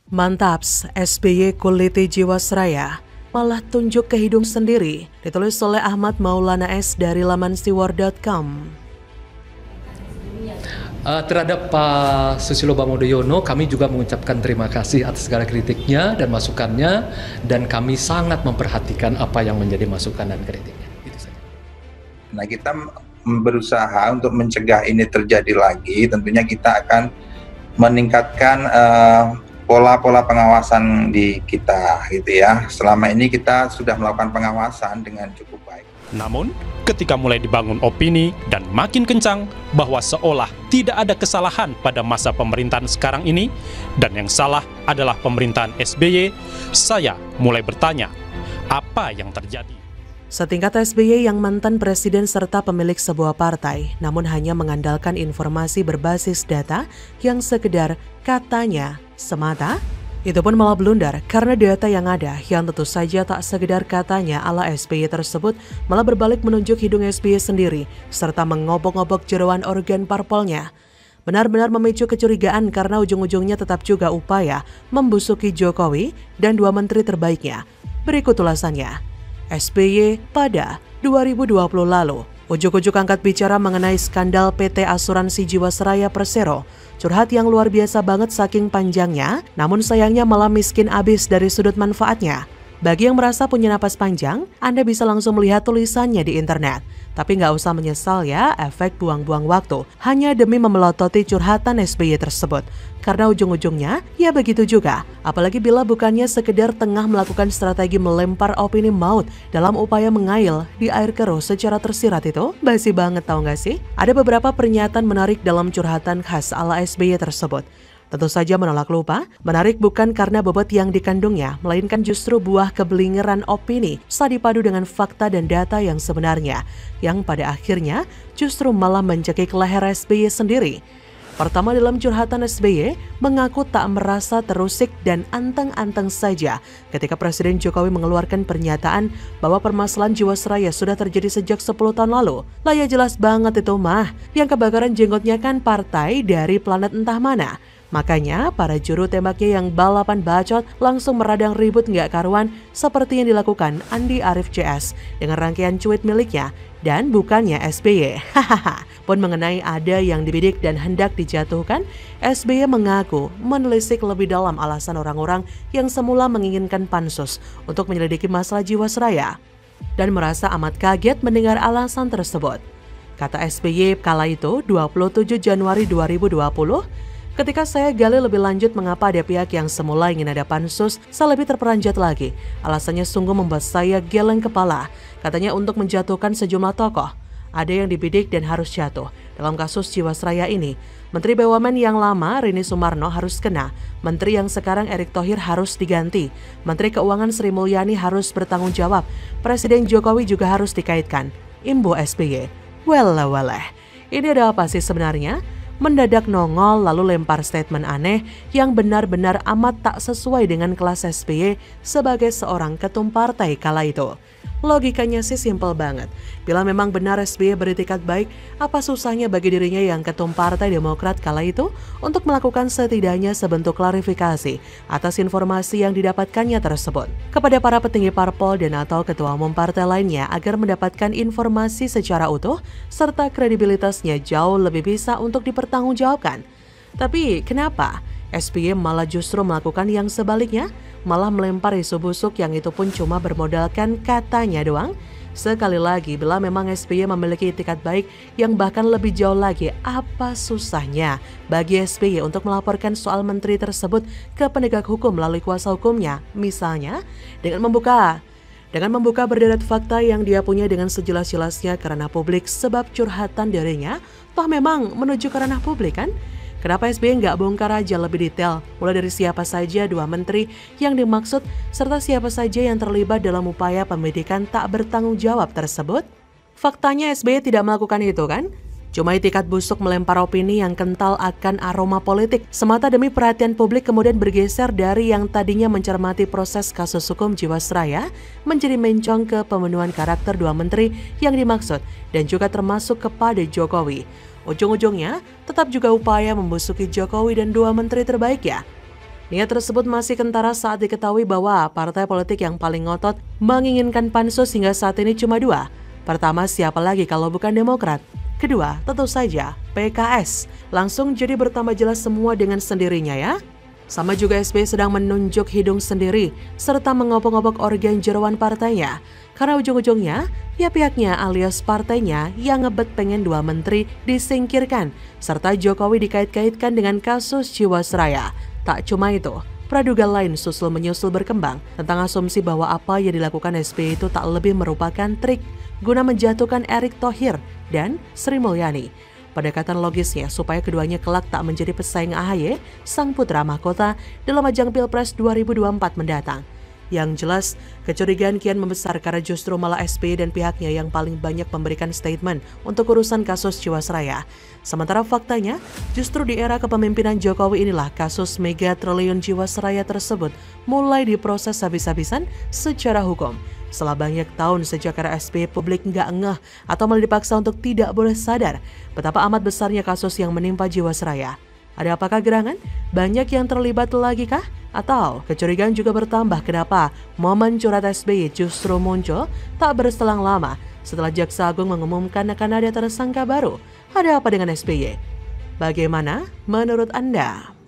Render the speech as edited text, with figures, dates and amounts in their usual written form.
Mantaps, SBY kuliti Jiwasraya, malah tunjuk ke hidung sendiri, ditulis oleh Ahmad Maulana S dari laman siwar.com. Terhadap Pak Susilo Bambang kami juga mengucapkan terima kasih atas segala kritiknya dan masukannya, dan kami sangat memperhatikan apa yang menjadi masukan dan kritiknya. Itu saja. Nah, kita berusaha untuk mencegah ini terjadi lagi. Tentunya kita akan meningkatkan pola-pola pengawasan di kita, gitu ya. Selama ini kita sudah melakukan pengawasan dengan cukup baik. Namun, ketika mulai dibangun opini dan makin kencang bahwa seolah tidak ada kesalahan pada masa pemerintahan sekarang ini, dan yang salah adalah pemerintahan SBY, saya mulai bertanya, apa yang terjadi? Setingkat SBY yang mantan presiden serta pemilik sebuah partai, namun hanya mengandalkan informasi berbasis data yang sekedar katanya semata, itu pun malah blunder karena data yang ada yang tentu saja tak sekedar katanya ala SBY tersebut malah berbalik menunjuk hidung SBY sendiri serta mengobok-ngobok jeroan organ parpolnya. Benar-benar memicu kecurigaan karena ujung-ujungnya tetap juga upaya membusuki Jokowi dan dua menteri terbaiknya. Berikut ulasannya. SBY pada 2020 lalu, ujuk-ujuk angkat bicara mengenai skandal PT Asuransi Jiwasraya Persero. Curhat yang luar biasa banget saking panjangnya, namun sayangnya malah miskin abis dari sudut manfaatnya. Bagi yang merasa punya napas panjang, Anda bisa langsung melihat tulisannya di internet. Tapi nggak usah menyesal ya, efek buang-buang waktu hanya demi memelototi curhatan SBY tersebut. Karena ujung-ujungnya, ya begitu juga. Apalagi bila bukannya sekedar tengah melakukan strategi melempar opini maut dalam upaya mengail di air keruh secara tersirat itu, basi banget tau nggak sih? Ada beberapa pernyataan menarik dalam curhatan khas ala SBY tersebut. Tentu saja menolak lupa, menarik bukan karena bobot yang dikandungnya, melainkan justru buah kebelingeran opini saat dipadu dengan fakta dan data yang sebenarnya, yang pada akhirnya justru malah mencekik leher SBY sendiri. Pertama, dalam curhatan SBY mengaku tak merasa terusik dan anteng-anteng saja ketika Presiden Jokowi mengeluarkan pernyataan bahwa permasalahan Jiwasraya sudah terjadi sejak 10 tahun lalu. Lah ya jelas banget itu mah, yang kebakaran jenggotnya kan partai dari planet entah mana. Makanya para juru tembaknya yang balapan bacot langsung meradang ribut nggak karuan seperti yang dilakukan Andi Arief CS dengan rangkaian cuit miliknya dan bukannya SBY. Hahaha. Pun mengenai ada yang dibidik dan hendak dijatuhkan, SBY mengaku menelisik lebih dalam alasan orang-orang yang semula menginginkan pansus untuk menyelidiki masalah Jiwasraya dan merasa amat kaget mendengar alasan tersebut. Kata SBY kala itu 27 Januari 2020, ketika saya gali lebih lanjut mengapa ada pihak yang semula ingin ada pansus, saya lebih terperanjat lagi. Alasannya sungguh membuat saya geleng kepala. Katanya untuk menjatuhkan sejumlah tokoh. Ada yang dibidik dan harus jatuh. Dalam kasus Jiwasraya ini, Menteri BUMN yang lama Rini Sumarno harus kena. Menteri yang sekarang Erick Thohir harus diganti. Menteri Keuangan Sri Mulyani harus bertanggung jawab. Presiden Jokowi juga harus dikaitkan. Imbu SBY. Walah. Ini ada apa sih sebenarnya? Mendadak nongol lalu lempar statement aneh yang benar-benar amat tak sesuai dengan kelas SBY sebagai seorang ketum partai kala itu. Logikanya sih simpel banget. Bila memang benar SBY beretikat baik, apa susahnya bagi dirinya yang ketum Partai Demokrat kala itu untuk melakukan setidaknya sebentuk klarifikasi atas informasi yang didapatkannya tersebut kepada para petinggi parpol dan atau ketua umum partai lainnya agar mendapatkan informasi secara utuh serta kredibilitasnya jauh lebih bisa untuk dipertanggungjawabkan. Tapi kenapa SBY malah justru melakukan yang sebaliknya? Malah melempar isu busuk yang itu pun cuma bermodalkan katanya doang. Sekali lagi, bila memang SBY memiliki itikat baik yang bahkan lebih jauh lagi, apa susahnya bagi SBY untuk melaporkan soal menteri tersebut ke penegak hukum melalui kuasa hukumnya? Misalnya, dengan membuka berderet fakta yang dia punya dengan sejelas-jelasnya ke ranah publik sebab curhatan darinya, toh memang menuju ke ranah publik kan? Kenapa SBY nggak bongkar aja lebih detail, mulai dari siapa saja dua menteri yang dimaksud, serta siapa saja yang terlibat dalam upaya penyidikan tak bertanggung jawab tersebut? Faktanya SBY tidak melakukan itu kan? Cuma itikat busuk melempar opini yang kental akan aroma politik, semata demi perhatian publik kemudian bergeser dari yang tadinya mencermati proses kasus hukum Jiwasraya, menjadi mencong ke pemenuhan karakter dua menteri yang dimaksud, dan juga termasuk kepada Jokowi. Ujung-ujungnya tetap juga upaya membusuki Jokowi dan dua menteri terbaik ya. Niat tersebut masih kentara saat diketahui bahwa partai politik yang paling ngotot menginginkan pansus hingga saat ini cuma dua. Pertama, siapa lagi kalau bukan Demokrat? Kedua, tentu saja PKS. Langsung jadi bertambah jelas semua dengan sendirinya ya. Sama juga SBY sedang menunjuk hidung sendiri serta mengopok-opok organ jeroan partainya. Karena ujung-ujungnya, ya pihaknya alias partainya yang ngebet pengen dua menteri disingkirkan. Serta Jokowi dikait-kaitkan dengan kasus Jiwasraya. Tak cuma itu, praduga lain menyusul berkembang tentang asumsi bahwa apa yang dilakukan SBY itu tak lebih merupakan trik guna menjatuhkan Erick Thohir dan Sri Mulyani. Pendekatan logisnya supaya keduanya kelak tak menjadi pesaing AHY, sang putra mahkota dalam ajang Pilpres 2024 mendatang. Yang jelas, kecurigaan kian membesar karena justru malah SBY dan pihaknya yang paling banyak memberikan statement untuk urusan kasus Jiwasraya. Sementara faktanya, justru di era kepemimpinan Jokowi inilah kasus mega triliun Jiwasraya tersebut mulai diproses habis-habisan secara hukum. Setelah banyak tahun sejak era SBY, publik nggak ngeh atau malah dipaksa untuk tidak boleh sadar betapa amat besarnya kasus yang menimpa Jiwasraya. Ada apakah gerangan? Banyak yang terlibat lagi kah? Atau kecurigaan juga bertambah kenapa momen curhat SBY justru muncul tak berselang lama setelah Jaksa Agung mengumumkan akan ada tersangka baru? Ada apa dengan SBY? Bagaimana menurut Anda?